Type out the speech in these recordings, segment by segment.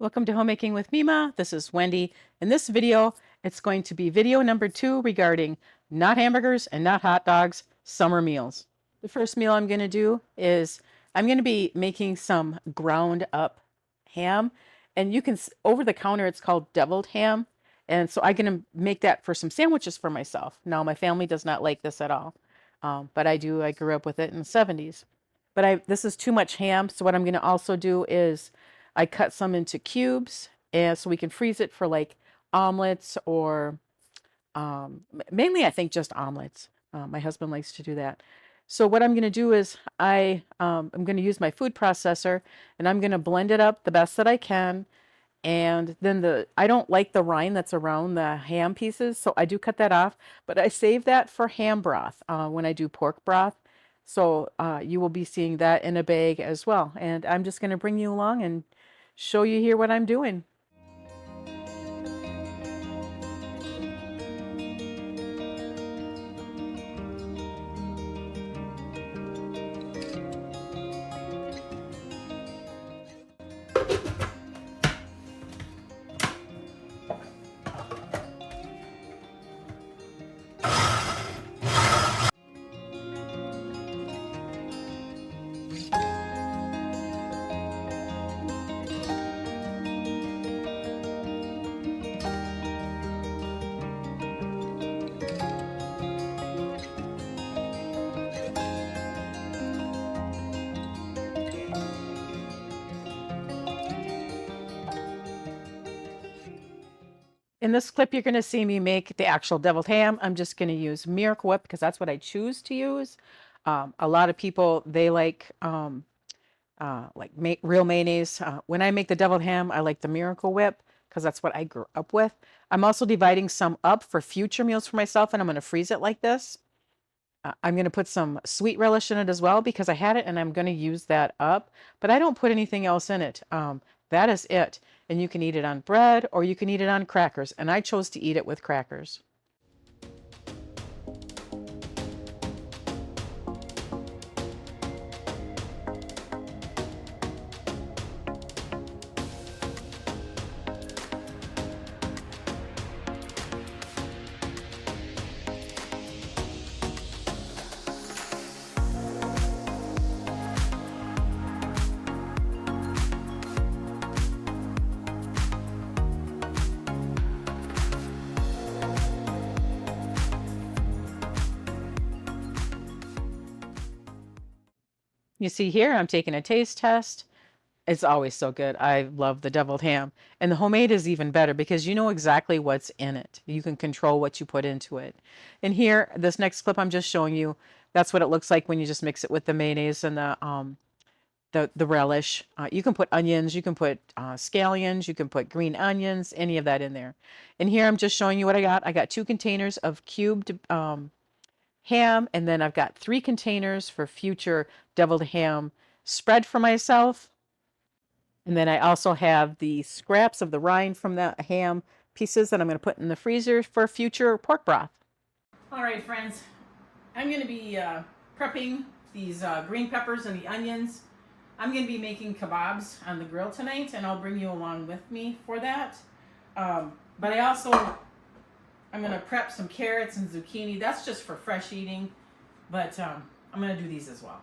Welcome to Homemaking with Mima. This is Wendy. In this video, it's going to be video number 2 regarding not hamburgers and not hot dogs, summer meals. The first meal I'm going to do is I'm going to be making some ground up ham. And you can, over the counter, it's called deviled ham. And so I'm going to make that for some sandwiches for myself. Now, my family does not like this at all. But I do. I grew up with it in the 70s. But this is too much ham. So what I'm going to also do is I cut some into cubes, and so we can freeze it for like omelets or mainly I think just omelets. My husband likes to do that. So what I'm going to do is I'm going to use my food processor, and I'm going to blend it up the best that I can. And then I don't like the rind that's around the ham pieces, so I do cut that off. But I save that for ham broth when I do pork broth. So you will be seeing that in a bag as well. And I'm just going to bring you along and show you here what I'm doing. In this clip, you're going to see me make the actual deviled ham. I'm just going to use Miracle Whip because that's what I choose to use. A lot of people, they like real mayonnaise. When I make the deviled ham, I like the Miracle Whip because that's what I grew up with. I'm also dividing some up for future meals for myself, and I'm going to freeze it like this. I'm going to put some sweet relish in it as well because I had it, and I'm going to use that up. But I don't put anything else in it. That is it. And you can eat it on bread or you can eat it on crackers. And I chose to eat it with crackers. You see here, I'm taking a taste test. It's always so good. I love the deviled ham. And the homemade is even better because you know exactly what's in it. You can control what you put into it. And here, this next clip I'm just showing you, that's what it looks like when you just mix it with the mayonnaise and the relish. You can put onions, you can put scallions, you can put green onions, any of that in there. And here I'm just showing you what I got. I got 2 containers of cubed ham, and then I've got 3 containers for future deviled ham spread for myself. And then I also have the scraps of the rind from the ham pieces that I'm going to put in the freezer for future pork broth. All right, friends, I'm going to be prepping these green peppers and the onions. I'm going to be making kebabs on the grill tonight, and I'll bring you along with me for that. But I'm going to prep some carrots and zucchini. That's just for fresh eating, but I'm going to do these as well.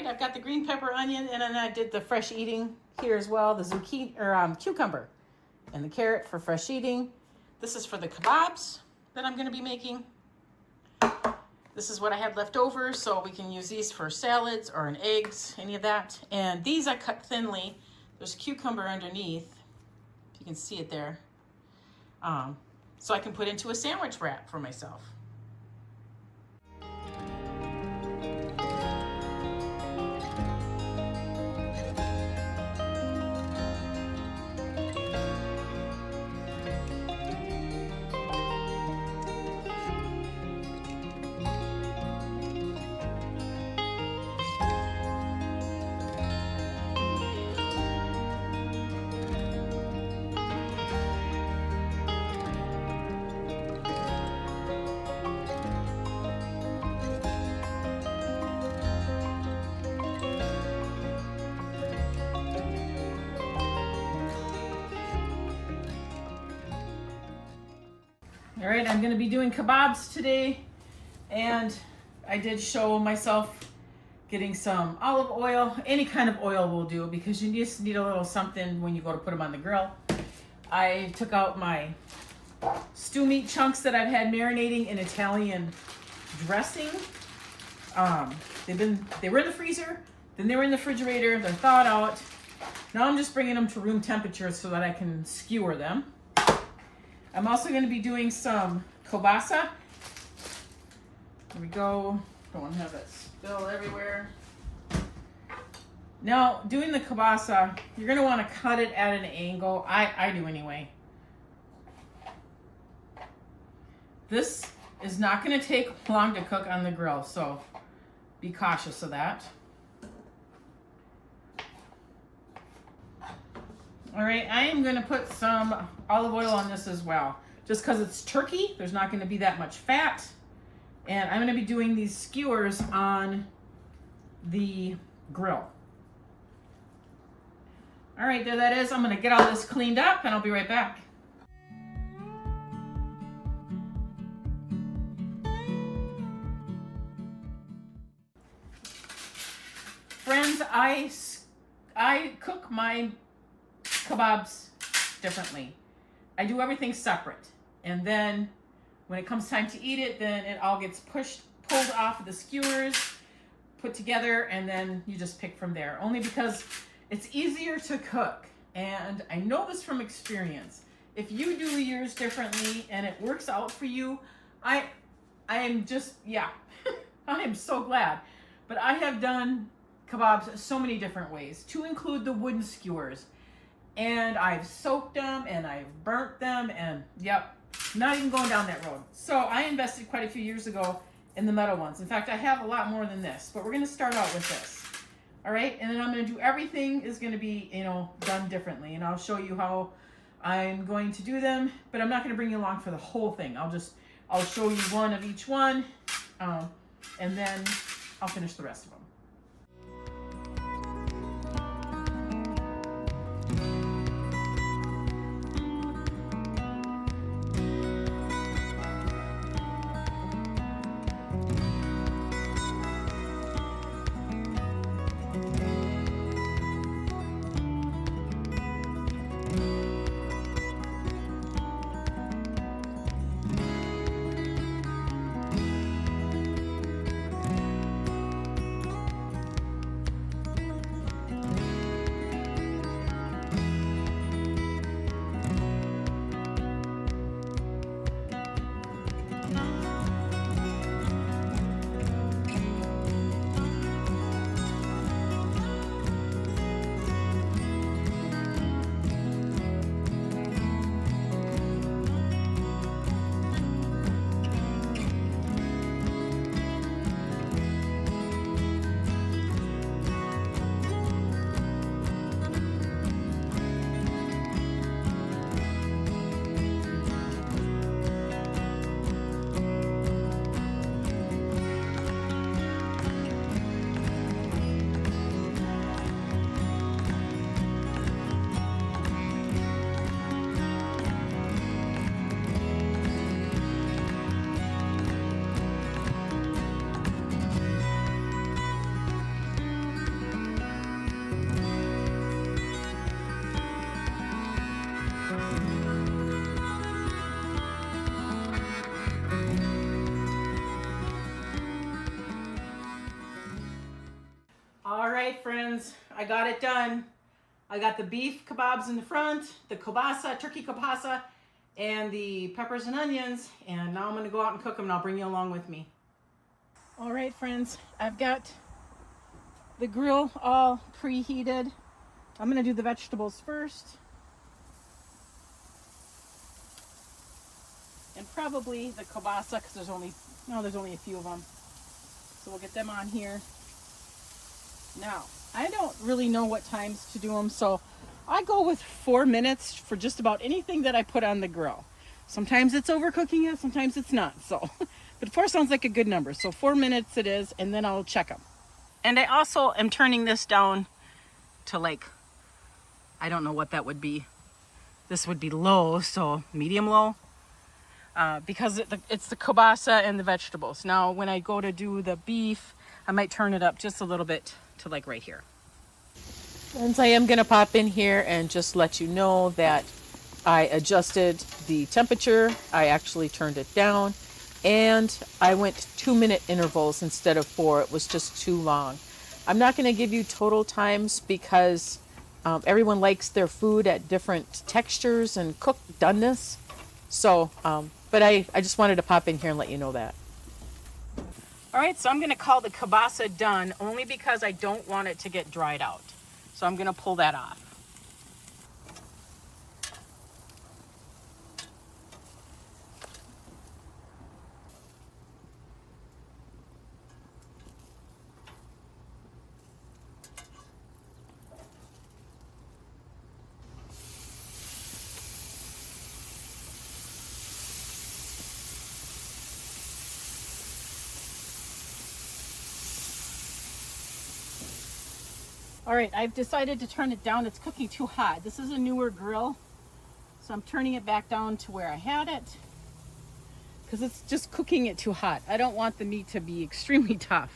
right, I've got the green pepper, onion, and then I did the fresh eating here as well, the zucchini or cucumber and the carrot for fresh eating. This is for the kebabs that I'm going to be making. This is what I had left over, so we can use these for salads or in eggs, any of that. And these I cut thinly. There's cucumber underneath, if you can see it there. So I can put into a sandwich wrap for myself. All right, I'm going to be doing kebabs today, and I did show myself getting some olive oil. Any kind of oil will do because you just need a little something when you go to put them on the grill. I took out my stew meat chunks that I've had marinating in Italian dressing. They were in the freezer, then they were in the refrigerator, they're thawed out. Now I'm just bringing them to room temperature so that I can skewer them. I'm also going to be doing some kielbasa. Here we go. Don't want to have that spill everywhere. Now, doing the kielbasa, you're going to want to cut it at an angle. I do anyway. This is not going to take long to cook on the grill, so be cautious of that. All right, I am going to put some olive oil on this as well. Just because it's turkey, there's not going to be that much fat. And I'm going to be doing these skewers on the grill. All right, there that is. I'm going to get all this cleaned up and I'll be right back. Friends, I cook my kebabs differently. I do everything separate, and then when it comes time to eat it, then it all gets pulled off of the skewers, put together, and then you just pick from there. Only because it's easier to cook, and I know this from experience. If you do yours differently and it works out for you, I am just, yeah, I am so glad. But I have done kebabs so many different ways, to include the wooden skewers. And I've soaked them and I've burnt them, and yep, not even going down that road. So I invested quite a few years ago in the metal ones. In fact, I have a lot more than this, but we're going to start out with this. All right, and then I'm going to do everything is going to be, done differently, and I'll show you how I'm going to do them, but I'm not going to bring you along for the whole thing. I'll show you one of each one, and then I'll finish the rest of them. friends, I got it done. I got the beef kebabs in the front, the kielbasa, turkey kielbasa, and the peppers and onions. And now I'm going to go out and cook them, and I'll bring you along with me. All right, friends, I've got the grill all preheated. I'm going to do the vegetables first. And probably the kielbasa, because there's only a few of them. So we'll get them on here. Now, I don't really know what times to do them, so I go with 4 minutes for just about anything that I put on the grill. Sometimes it's overcooking it, sometimes it's not. So, but 4 sounds like a good number. So 4 minutes it is, and then I'll check them. And I also am turning this down to, like, I don't know what that would be. This would be low, so medium low. Because it's the kielbasa and the vegetables. Now, when I go to do the beef, I might turn it up just a little bit to like right here. Friends, I am going to pop in here and just let you know that I adjusted the temperature. I actually turned it down, and I went 2-minute intervals instead of 4. It was just too long. I'm not going to give you total times because everyone likes their food at different textures and doneness. So, but I just wanted to pop in here and let you know that. All right, so I'm going to call the kielbasa done only because I don't want it to get dried out. So I'm going to pull that off. All right, I've decided to turn it down. It's cooking too hot. This is a newer grill, so I'm turning it back down to where I had it because it's just cooking it too hot. I don't want the meat to be extremely tough.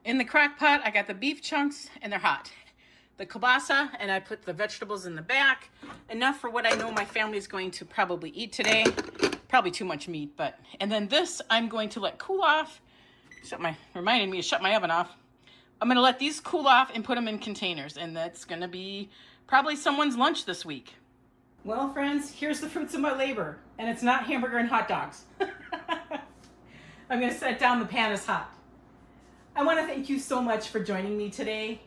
In the crock pot, I got the beef chunks, and they're hot. The kielbasa, and I put the vegetables in the back. Enough for what I know my family is going to probably eat today. Probably too much meat, but... And then this, I'm going to let cool off. Reminded me to shut my oven off. I'm going to let these cool off and put them in containers, and that's going to be probably someone's lunch this week. Well, friends, here's the fruits of my labor, and it's not hamburger and hot dogs. I'm going to set down. The pan is hot. I want to thank you so much for joining me today.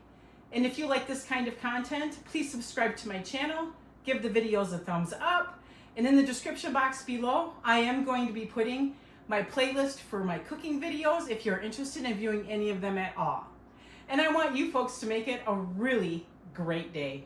And if you like this kind of content, please subscribe to my channel, give the videos a thumbs up, and in the description box below, I am going to be putting my playlist for my cooking videos if you're interested in viewing any of them at all. And I want you folks to make it a really great day.